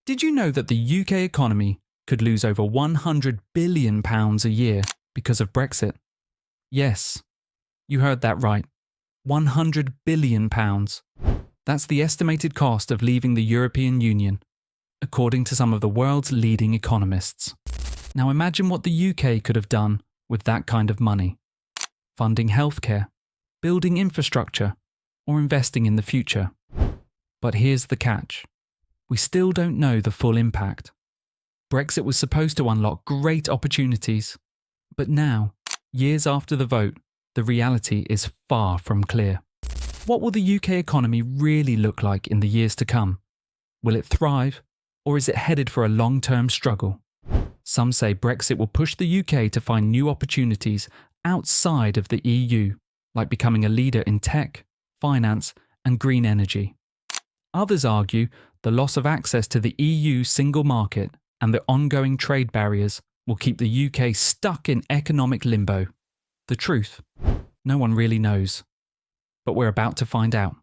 Did you know that the UK economy could lose over £100 billion a year because of Brexit? Yes, you heard that right. £100 billion. That's the estimated cost of leaving the European Union, according to some of the world's leading economists. Now imagine what the UK could have done with that kind of money. Funding healthcare, building infrastructure, or investing in the future. But here's the catch. We still don't know the full impact. Brexit was supposed to unlock great opportunities, but now, years after the vote, the reality is far from clear. What will the UK economy really look like in the years to come? Will it thrive, or is it headed for a long-term struggle? Some say Brexit will push the UK to find new opportunities outside of the EU, like becoming a leader in tech, finance, and green energy. Others argue the loss of access to the EU single market and the ongoing trade barriers will keep the UK stuck in economic limbo. The truth, no one really knows. But we're about to find out.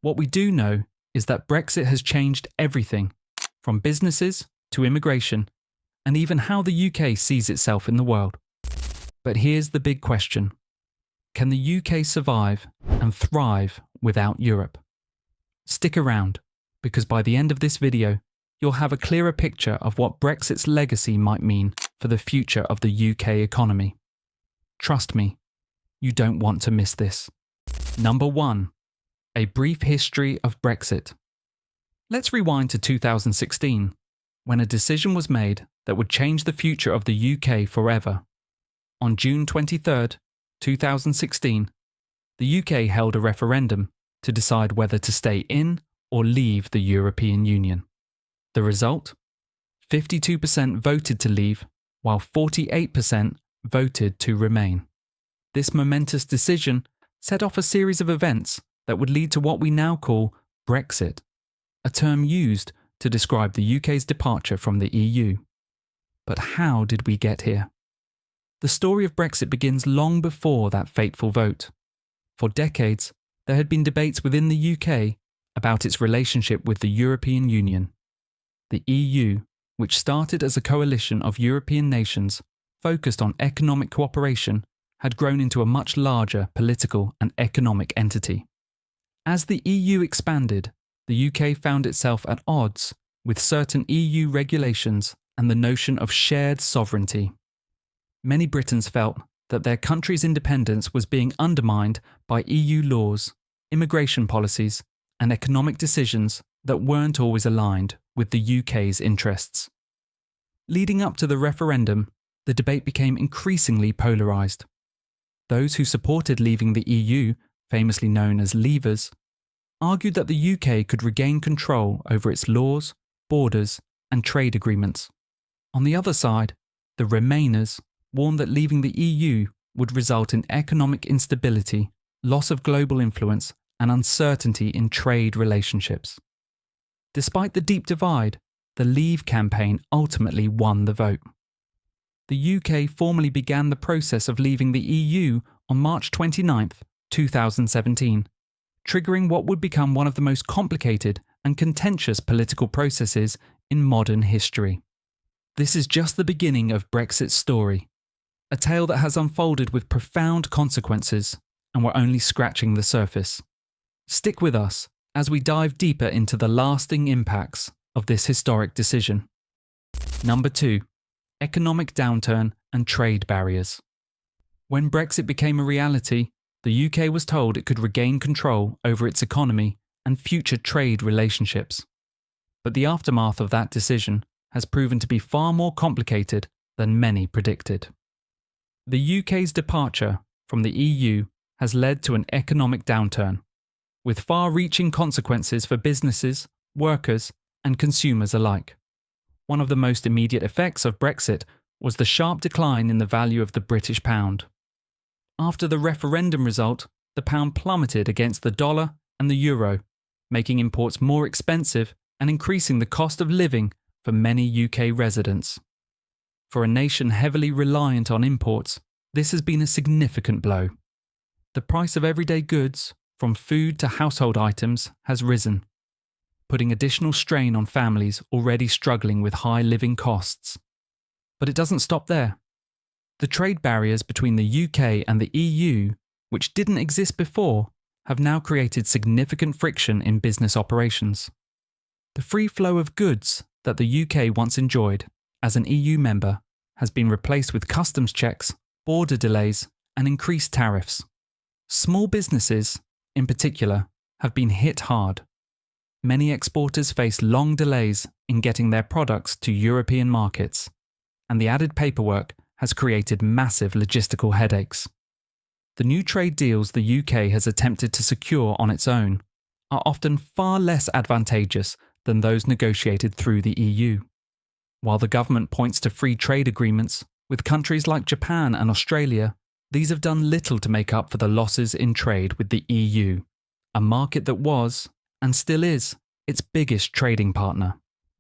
What we do know is that Brexit has changed everything, from businesses to immigration, and even how the UK sees itself in the world. But here's the big question. Can the UK survive and thrive without Europe? Stick around, because by the end of this video, you'll have a clearer picture of what Brexit's legacy might mean for the future of the UK economy. Trust me, you don't want to miss this. Number 1. A brief history of Brexit. Let's rewind to 2016, when a decision was made that would change the future of the UK forever. On June 23, 2016, the UK held a referendum to decide whether to stay in or leave the European Union. The result? 52% voted to leave, while 48% voted to remain. This momentous decision set off a series of events that would lead to what we now call Brexit, a term used to describe the UK's departure from the EU. But how did we get here? The story of Brexit begins long before that fateful vote. For decades, there had been debates within the UK about its relationship with the European Union. The EU, which started as a coalition of European nations focused on economic cooperation, had grown into a much larger political and economic entity. As the EU expanded, the UK found itself at odds with certain EU regulations and the notion of shared sovereignty. Many Britons felt that their country's independence was being undermined by EU laws, immigration policies, and economic decisions that weren't always aligned with the UK's interests. Leading up to the referendum, the debate became increasingly polarised. Those who supported leaving the EU, famously known as Leavers, argued that the UK could regain control over its laws, borders, and trade agreements. On the other side, the Remainers warned that leaving the EU would result in economic instability, loss of global influence, and uncertainty in trade relationships. Despite the deep divide, the Leave campaign ultimately won the vote. The UK formally began the process of leaving the EU on March 29, 2017, triggering what would become one of the most complicated and contentious political processes in modern history. This is just the beginning of Brexit's story, a tale that has unfolded with profound consequences, and we're only scratching the surface. Stick with us as we dive deeper into the lasting impacts of this historic decision. Number 2. Economic downturn and trade barriers. When Brexit became a reality, the UK was told it could regain control over its economy and future trade relationships. But the aftermath of that decision has proven to be far more complicated than many predicted. The UK's departure from the EU has led to an economic downturn, with far-reaching consequences for businesses, workers, and consumers alike. One of the most immediate effects of Brexit was the sharp decline in the value of the British pound. After the referendum result, the pound plummeted against the dollar and the euro, making imports more expensive and increasing the cost of living for many UK residents. For a nation heavily reliant on imports, this has been a significant blow. The price of everyday goods, from food to household items, has risen. putting additional strain on families already struggling with high living costs. But it doesn't stop there. The trade barriers between the UK and the EU, which didn't exist before, have now created significant friction in business operations. The free flow of goods that the UK once enjoyed as an EU member has been replaced with customs checks, border delays, and increased tariffs. Small businesses, in particular, have been hit hard. Many exporters face long delays in getting their products to European markets, and the added paperwork has created massive logistical headaches. The new trade deals the UK has attempted to secure on its own are often far less advantageous than those negotiated through the EU. While the government points to free trade agreements with countries like Japan and Australia, these have done little to make up for the losses in trade with the EU, a market that was, and still is, its biggest trading partner.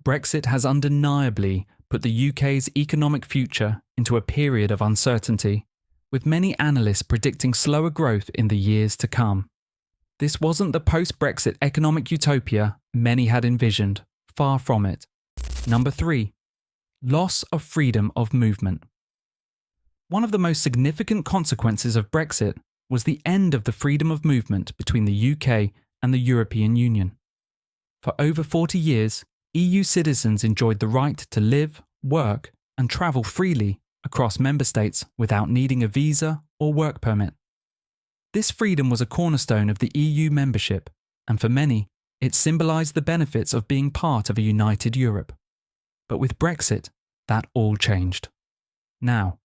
Brexit has undeniably put the UK's economic future into a period of uncertainty, with many analysts predicting slower growth in the years to come. This wasn't the post-Brexit economic utopia many had envisioned, far from it. Number 3. Loss of freedom of movement. One of the most significant consequences of Brexit was the end of the freedom of movement between the UK and the European Union. For over 40 years, EU citizens enjoyed the right to live, work, and travel freely across member states without needing a visa or work permit. This freedom was a cornerstone of the EU membership, and for many, it symbolised the benefits of being part of a united Europe. But with Brexit, that all changed. Now,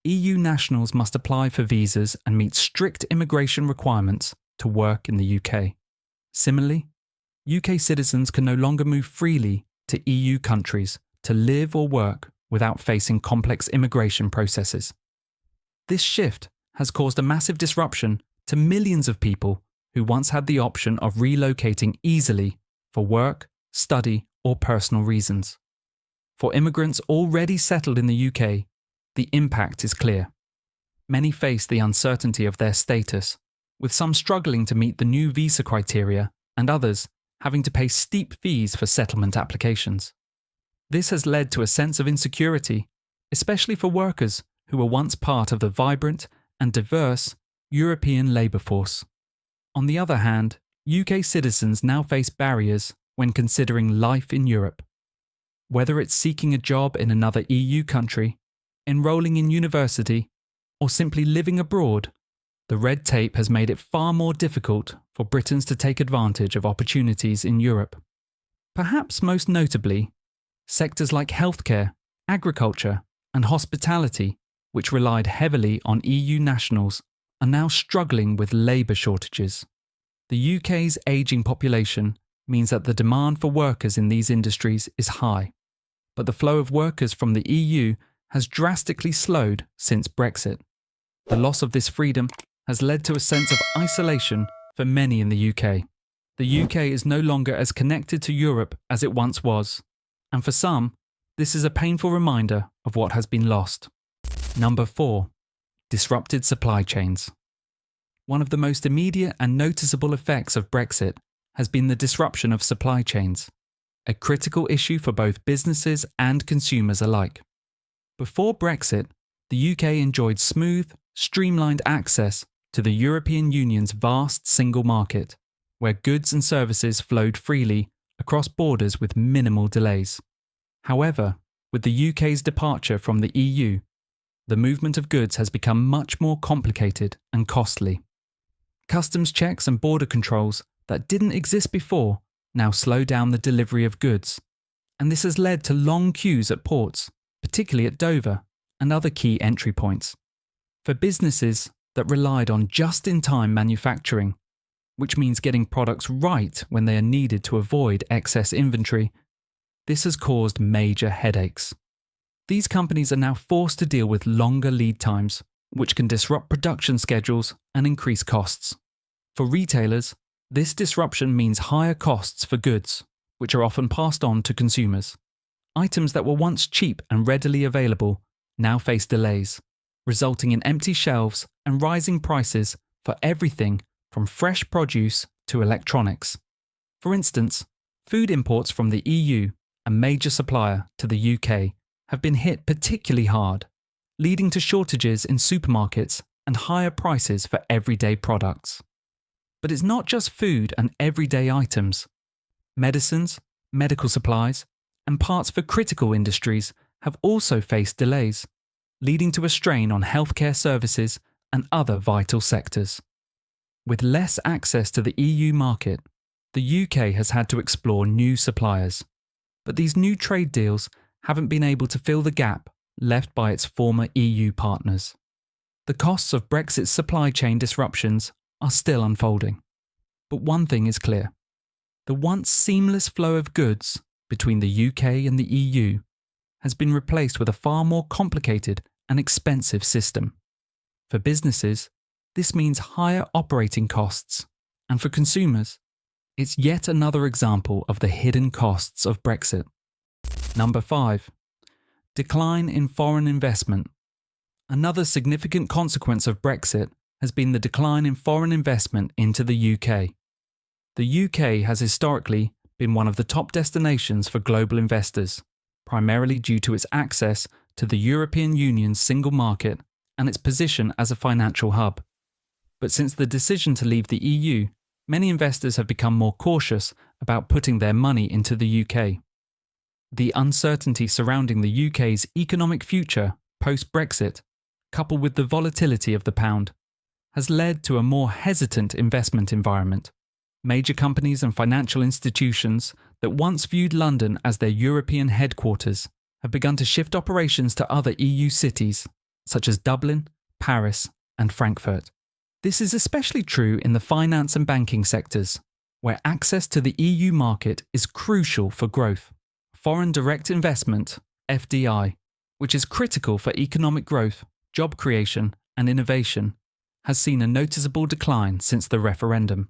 EU nationals must apply for visas and meet strict immigration requirements to work in the UK. Similarly, UK citizens can no longer move freely to EU countries to live or work without facing complex immigration processes. This shift has caused a massive disruption to millions of people who once had the option of relocating easily for work, study, or personal reasons. For immigrants already settled in the UK, the impact is clear. Many face the uncertainty of their status, with some struggling to meet the new visa criteria and others having to pay steep fees for settlement applications. This has led to a sense of insecurity, especially for workers who were once part of the vibrant and diverse European labour force. On the other hand, UK citizens now face barriers when considering life in Europe. Whether it's seeking a job in another EU country, enrolling in university, or simply living abroad, the red tape has made it far more difficult for Britons to take advantage of opportunities in Europe. Perhaps most notably, sectors like healthcare, agriculture, and hospitality, which relied heavily on EU nationals, are now struggling with labour shortages. The UK's ageing population means that the demand for workers in these industries is high, but the flow of workers from the EU has drastically slowed since Brexit. The loss of this freedom has led to a sense of isolation for many in the UK. The UK is no longer as connected to Europe as it once was, and for some, this is a painful reminder of what has been lost. Number 4. Disrupted supply chains. One of the most immediate and noticeable effects of Brexit has been the disruption of supply chains, a critical issue for both businesses and consumers alike. Before Brexit, the UK enjoyed smooth, streamlined access to the European Union's vast single market, where goods and services flowed freely across borders with minimal delays. However, with the UK's departure from the EU, the movement of goods has become much more complicated and costly. Customs checks and border controls that didn't exist before now slow down the delivery of goods, and this has led to long queues at ports, particularly at Dover and other key entry points. For businesses that relied on just-in-time manufacturing, which means getting products right when they are needed to avoid excess inventory, this has caused major headaches. These companies are now forced to deal with longer lead times, which can disrupt production schedules and increase costs. For retailers, this disruption means higher costs for goods, which are often passed on to consumers. Items that were once cheap and readily available now face delays, resulting in empty shelves and rising prices for everything from fresh produce to electronics. For instance, Food imports from the EU, a major supplier to the UK, have been hit particularly hard, leading to shortages in supermarkets and higher prices for everyday products. But it's not just food and everyday items. Medicines, medical supplies, and parts for critical industries have also faced delays, leading to a strain on healthcare services and other vital sectors. With less access to the EU market, the UK has had to explore new suppliers, but these new trade deals haven't been able to fill the gap left by its former EU partners. The costs of Brexit's supply chain disruptions are still unfolding. But one thing is clear. The once seamless flow of goods between the UK and the EU has been replaced with a far more complicated and expensive system. For businesses, this means higher operating costs, and for consumers, it's yet another example of the hidden costs of Brexit. Number 5. Decline in foreign investment. Another significant consequence of Brexit has been the decline in foreign investment into the UK. The UK has historically been one of the top destinations for global investors, primarily due to its access to the European Union's single market and its position as a financial hub. But since the decision to leave the EU, many investors have become more cautious about putting their money into the UK. The uncertainty surrounding the UK's economic future post-Brexit, coupled with the volatility of the pound, has led to a more hesitant investment environment. Major companies and financial institutions that once viewed London as their European headquarters have begun to shift operations to other EU cities, such as Dublin, Paris, and Frankfurt. This is especially true in the finance and banking sectors, where access to the EU market is crucial for growth. Foreign direct investment, FDI, which is critical for economic growth, job creation, and innovation, has seen a noticeable decline since the referendum.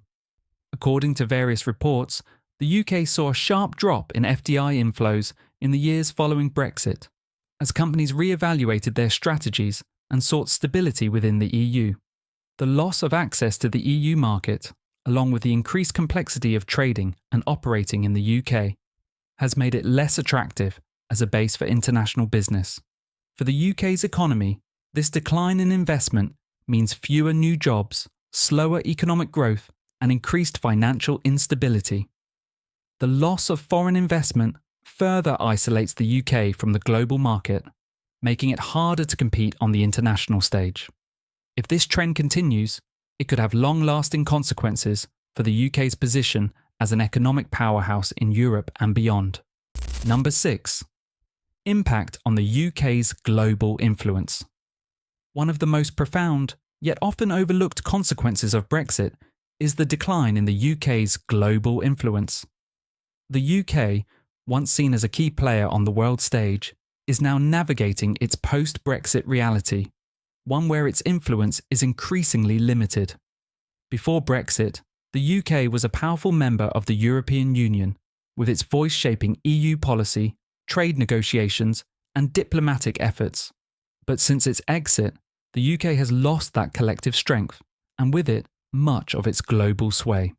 According to various reports, the UK saw a sharp drop in FDI inflows in the years following Brexit, as companies re-evaluated their strategies and sought stability within the EU. The loss of access to the EU market, along with the increased complexity of trading and operating in the UK, has made it less attractive as a base for international business. For the UK's economy, this decline in investment means fewer new jobs, slower economic growth, and increased financial instability. The loss of foreign investment further isolates the UK from the global market, making it harder to compete on the international stage. If this trend continues, it could have long-lasting consequences for the UK's position as an economic powerhouse in Europe and beyond. Number 6. Impact on the UK's global influence. One of the most profound, yet often overlooked consequences of Brexit is the decline in the UK's global influence. The UK, once seen as a key player on the world stage, is now navigating its post-Brexit reality, one where its influence is increasingly limited. Before Brexit, the UK was a powerful member of the European Union, with its voice shaping EU policy, trade negotiations, and diplomatic efforts. But since its exit, the UK has lost that collective strength, and with it, much of its global sway.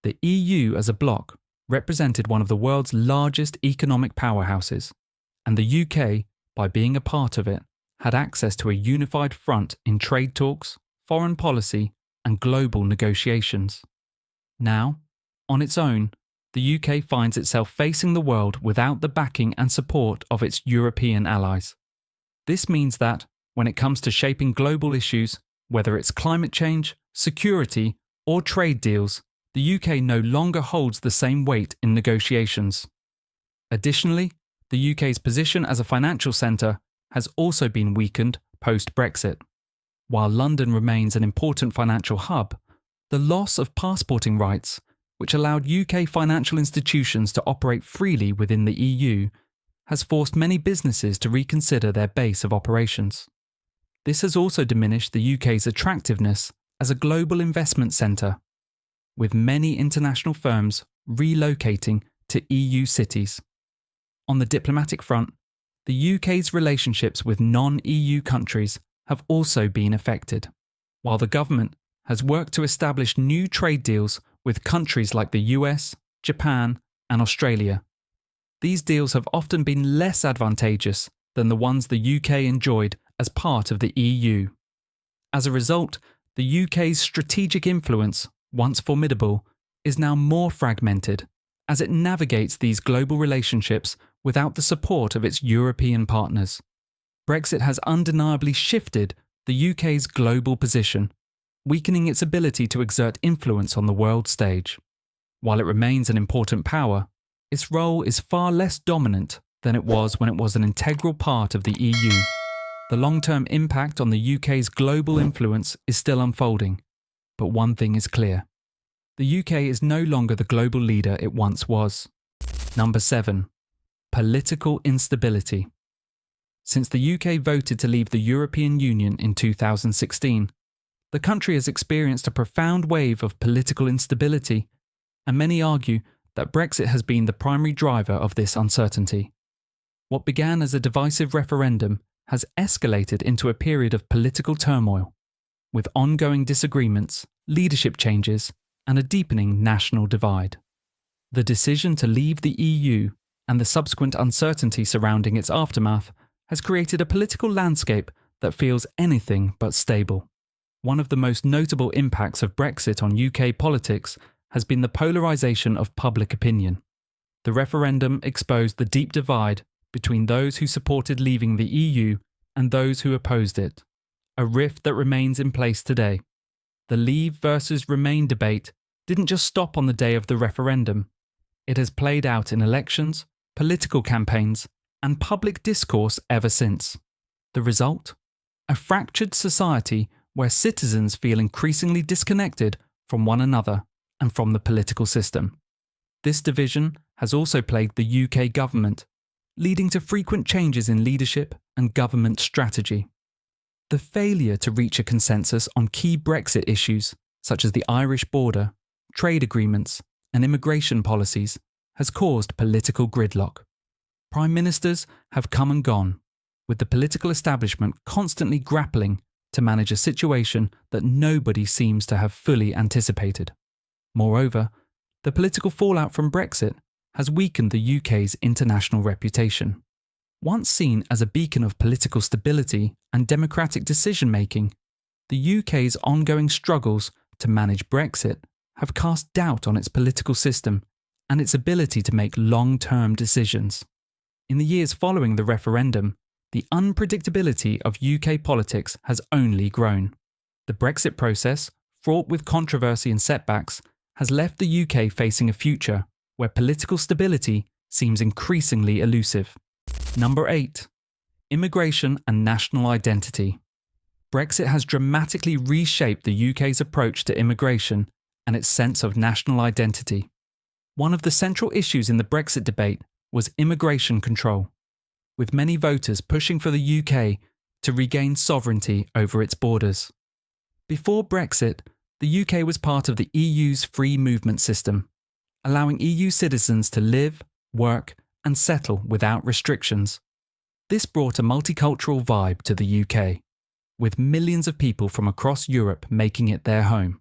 The EU as a bloc represented one of the world's largest economic powerhouses, and the UK, by being a part of it, had access to a unified front in trade talks, foreign policy, and global negotiations. Now, on its own, the UK finds itself facing the world without the backing and support of its European allies. This means that, when it comes to shaping global issues, whether it's climate change, security, or trade deals, the UK no longer holds the same weight in negotiations. Additionally, the UK's position as a financial centre has also been weakened post-Brexit. While London remains an important financial hub, the loss of passporting rights, which allowed UK financial institutions to operate freely within the EU, has forced many businesses to reconsider their base of operations. This has also diminished the UK's attractiveness as a global investment centre, with many international firms relocating to EU cities. On the diplomatic front, the UK's relationships with non-EU countries have also been affected. While the government has worked to establish new trade deals with countries like the US, Japan, and Australia. These deals have often been less advantageous than the ones the UK enjoyed as part of the EU. As a result, the UK's strategic influence, once formidable, is now more fragmented as it navigates these global relationships without the support of its European partners. Brexit has undeniably shifted the UK's global position, weakening its ability to exert influence on the world stage. While it remains an important power, its role is far less dominant than it was when it was an integral part of the EU. The long-term impact on the UK's global influence is still unfolding, but one thing is clear. The UK is no longer the global leader it once was. Number 7. Political instability. Since the UK voted to leave the European Union in 2016, the country has experienced a profound wave of political instability, and many argue that Brexit has been the primary driver of this uncertainty. What began as a divisive referendum has escalated into a period of political turmoil, with ongoing disagreements, leadership changes, and a deepening national divide. The decision to leave the EU and the subsequent uncertainty surrounding its aftermath has created a political landscape that feels anything but stable. One of the most notable impacts of Brexit on UK politics has been the polarisation of public opinion. The referendum exposed the deep divide between those who supported leaving the EU and those who opposed it, a rift that remains in place today. The Leave versus Remain debate didn't just stop on the day of the referendum. It has played out in elections, political campaigns, and public discourse ever since. The result? A fractured society where citizens feel increasingly disconnected from one another and from the political system. This division has also plagued the UK government, leading to frequent changes in leadership and government strategy. The failure to reach a consensus on key Brexit issues, such as the Irish border, trade agreements, and immigration policies, has caused political gridlock. Prime ministers have come and gone, with the political establishment constantly grappling to manage a situation that nobody seems to have fully anticipated. Moreover, the political fallout from Brexit has weakened the UK's international reputation. Once seen as a beacon of political stability and democratic decision-making, the UK's ongoing struggles to manage Brexit have cast doubt on its political system and its ability to make long-term decisions. In the years following the referendum, the unpredictability of UK politics has only grown. The Brexit process, fraught with controversy and setbacks, has left the UK facing a future where political stability seems increasingly elusive. Number 8. Immigration and national identity. Brexit has dramatically reshaped the UK's approach to immigration and its sense of national identity. One of the central issues in the Brexit debate was immigration control, with many voters pushing for the UK to regain sovereignty over its borders. Before Brexit, the UK was part of the EU's free movement system, allowing EU citizens to live, work, and settle without restrictions. This brought a multicultural vibe to the UK, with millions of people from across Europe making it their home.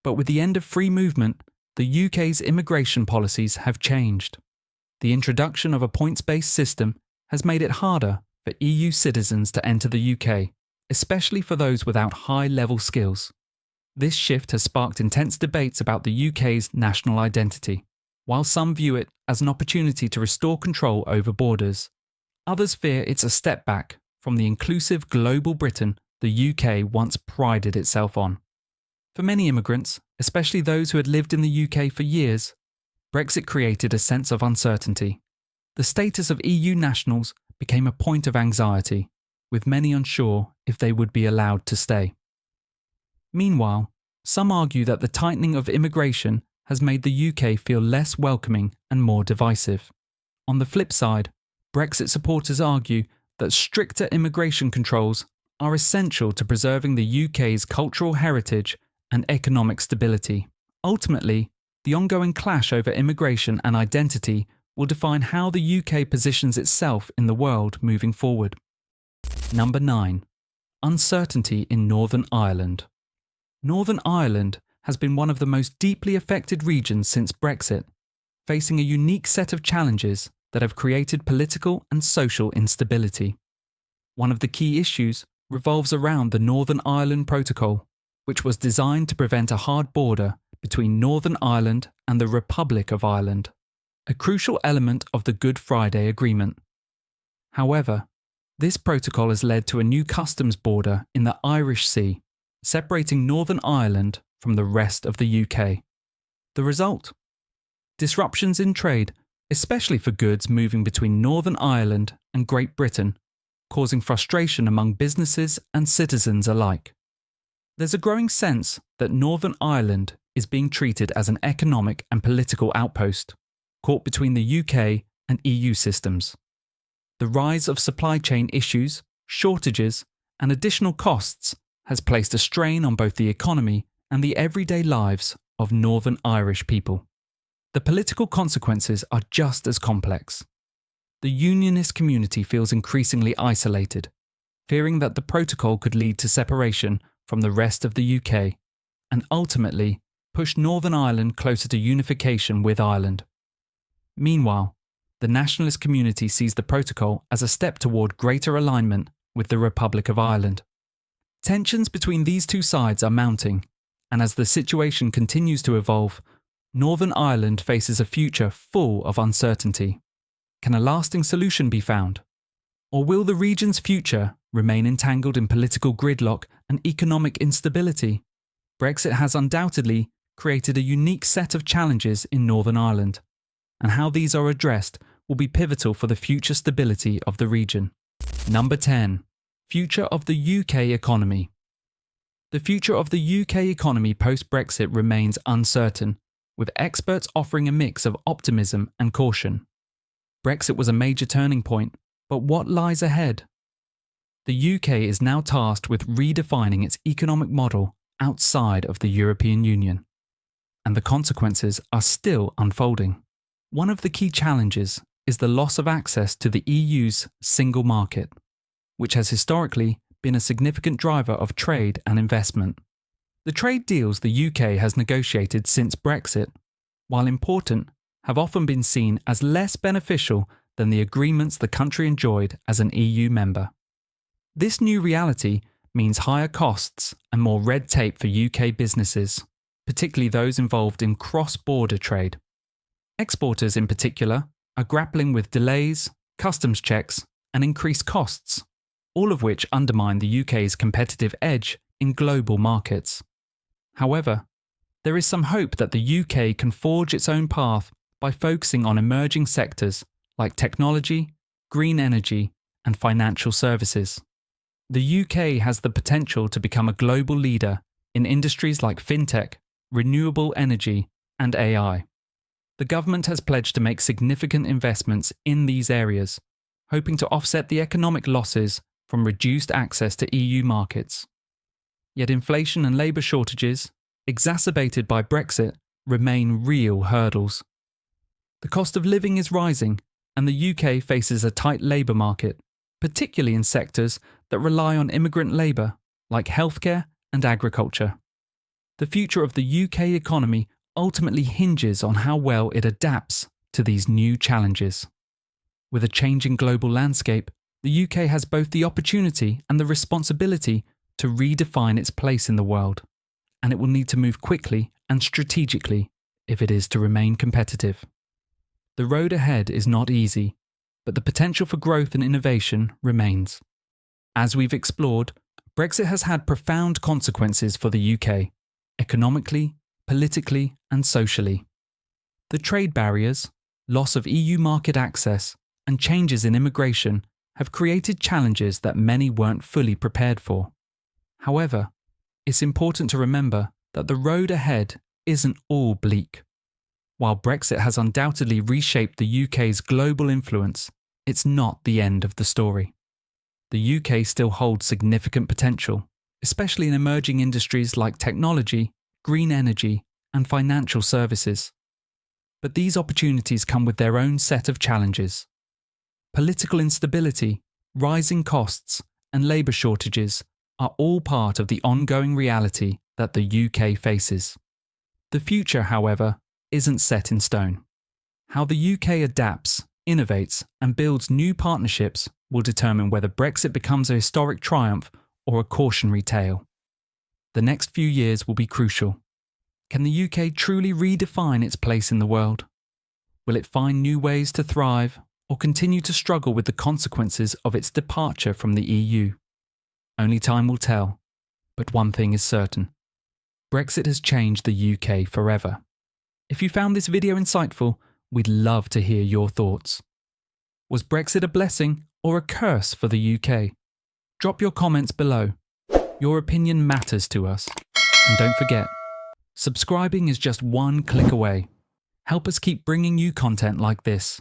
But with the end of free movement, the UK's immigration policies have changed. The introduction of a points-based system has made it harder for EU citizens to enter the UK, especially for those without high-level skills. This shift has sparked intense debates about the UK's national identity. While some view it as an opportunity to restore control over borders, others fear it's a step back from the inclusive global Britain the UK once prided itself on. For many immigrants, especially those who had lived in the UK for years, Brexit created a sense of uncertainty. The status of EU nationals became a point of anxiety, with many unsure if they would be allowed to stay. Meanwhile, some argue that the tightening of immigration has made the UK feel less welcoming and more divisive. On the flip side, Brexit supporters argue that stricter immigration controls are essential to preserving the UK's cultural heritage and economic stability. Ultimately, the ongoing clash over immigration and identity will define how the UK positions itself in the world moving forward. Number 9. Uncertainty in Northern Ireland. Northern Ireland has been one of the most deeply affected regions since Brexit, facing a unique set of challenges that have created political and social instability. One of the key issues revolves around the Northern Ireland Protocol, which was designed to prevent a hard border between Northern Ireland and the Republic of Ireland, a crucial element of the Good Friday Agreement. However, this protocol has led to a new customs border in the Irish Sea, separating Northern Ireland from the rest of the UK. The result? Disruptions in trade, especially for goods moving between Northern Ireland and Great Britain, causing frustration among businesses and citizens alike. There's a growing sense that Northern Ireland is being treated as an economic and political outpost, caught between the UK and EU systems. The rise of supply chain issues, shortages, and additional costs has placed a strain on both the economy and the everyday lives of Northern Irish people. The political consequences are just as complex. The unionist community feels increasingly isolated, fearing that the protocol could lead to separation from the rest of the UK and ultimately push Northern Ireland closer to unification with Ireland. Meanwhile, the nationalist community sees the protocol as a step toward greater alignment with the Republic of Ireland. Tensions between these two sides are mounting, and as the situation continues to evolve, Northern Ireland faces a future full of uncertainty. Can a lasting solution be found? Or will the region's future remain entangled in political gridlock and economic instability? Brexit has undoubtedly created a unique set of challenges in Northern Ireland, and how these are addressed will be pivotal for the future stability of the region. Number 10. Future of the UK economy. The future of the UK economy post-Brexit remains uncertain, with experts offering a mix of optimism and caution. Brexit was a major turning point, but what lies ahead? The UK is now tasked with redefining its economic model outside of the European Union, and the consequences are still unfolding. One of the key challenges is the loss of access to the EU's single market, which has historically been a significant driver of trade and investment. The trade deals the UK has negotiated since Brexit, while important, have often been seen as less beneficial than the agreements the country enjoyed as an EU member. This new reality means higher costs and more red tape for UK businesses, particularly those involved in cross-border trade. Exporters in particular are grappling with delays, customs checks, and increased costs, all of which undermine the UK's competitive edge in global markets. However, there is some hope that the UK can forge its own path by focusing on emerging sectors like technology, green energy, and financial services. The UK has the potential to become a global leader in industries like fintech, renewable energy, and AI. The government has pledged to make significant investments in these areas, hoping to offset the economic losses from reduced access to EU markets. Yet inflation and labour shortages, exacerbated by Brexit, remain real hurdles. The cost of living is rising, and the UK faces a tight labour market, particularly in sectors that rely on immigrant labour, like healthcare and agriculture. The future of the UK economy ultimately hinges on how well it adapts to these new challenges. With a changing global landscape, the UK has both the opportunity and the responsibility to redefine its place in the world, and it will need to move quickly and strategically if it is to remain competitive. The road ahead is not easy, but the potential for growth and innovation remains. As we've explored, Brexit has had profound consequences for the UK, economically, politically, and socially. The trade barriers, loss of EU market access, and changes in immigration have created challenges that many weren't fully prepared for. However, it's important to remember that the road ahead isn't all bleak. While Brexit has undoubtedly reshaped the UK's global influence, it's not the end of the story. The UK still holds significant potential, especially in emerging industries like technology, green energy, and financial services. But these opportunities come with their own set of challenges. Political instability, rising costs, and labour shortages are all part of the ongoing reality that the UK faces. The future, however, isn't set in stone. How the UK adapts, innovates, and builds new partnerships will determine whether Brexit becomes a historic triumph or a cautionary tale. The next few years will be crucial. Can the UK truly redefine its place in the world? Will it find new ways to thrive or continue to struggle with the consequences of its departure from the EU? Only time will tell, but one thing is certain. Brexit has changed the UK forever. If you found this video insightful, we'd love to hear your thoughts. Was Brexit a blessing or a curse for the UK? Drop your comments below. Your opinion matters to us. And don't forget, subscribing is just one click away. Help us keep bringing you content like this.